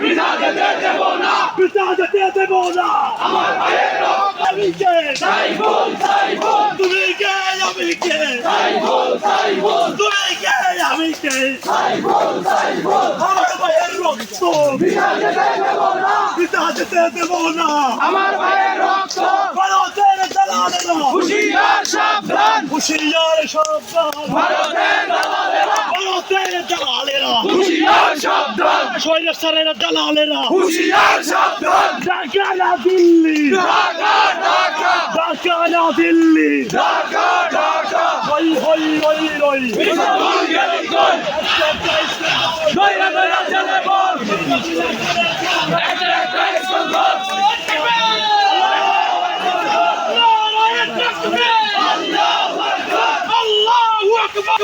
পিতা যেতে দেব না, পিতা যেতে দেব না। আমার ভাইয়ের রক্ত আমি কে? সাইফুল, সাইফুল। তুমি কে? আমি কে? সাইফুল, সাইফুল। তুমি কে? আমি কে? সাইফুল, সাইফুল। আমার ভাইয়ের রক্ত পিতা যেতে দেব না, পিতা যেতে দেব না। আমার ভাইয়ের রক্ত ভারতের দালালেরা, হুঁশিয়ার সাবধান, হুঁশিয়ার সাবধান। ভারতের দালালেরা, ভারতের দালালেরা, হুঁশিয়ার সাবধান। স্বৈরাচারের দালালেরা, হুঁশিয়ার সাবধান। ঢাকা না দিল্লি, ঢাকা ঢাকা, ঢাকা না দিল্লি, ঢাকা ঢাকা। হই হই হই হই, বিশ্ববল গেলি কই, দইরা দইরা চলে বল, একটা একটা ইস্কন্দর। আল্লাহু আকবার,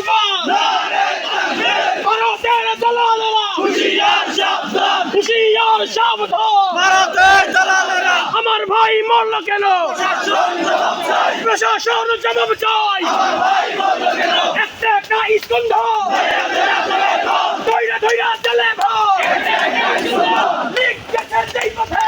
ভারতের দালালেরা, হুঁশিয়ার সাবধান, হুঁশিয়ার সাবধান। ভারতের দালালেরা, আমার ভাই মরল কেন? প্রশাসন জবাব চাই। আমার ভাই মরল কেন? একটা একটা ইস্কন্দর, দইরা দইরা চলে ভাই। লিখ গেছে যেই পথে,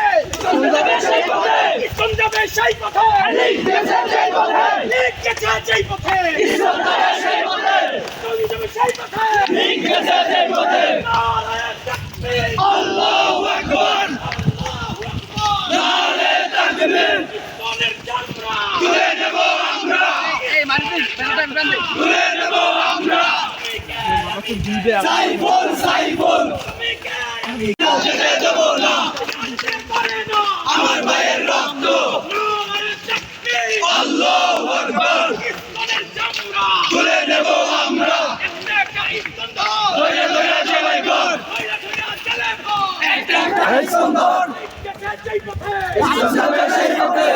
সেই পথে, ইস্কন যাবে সেই পথে। লিখ গেছে যেই পথে, লিখ গেছে যেই পথে, ইস্কন যাবে সেই পথে, ইস্কন যাবে সেই পথে, লিখ গেছে যেই পথে। নারায়ে তাকবীর, আল্লাহু আকবার, আল্লাহু আকবার, নারায়ে তাকবীর। ইস্কনের চামড়া তুলে নেব আমরা, এই মারবি বেরোতে তুলে নেব আমরা। সাইফুল, সাইফুল। আমি যেতে দেব না, আমার ভাইয়ের রক্ত আল্লাহু আকবার, তুলে নেব আমরা। দইরা দইরা চলে কর, একটা একটা ইস্কন্দর, সেই পথে, সেই পথে।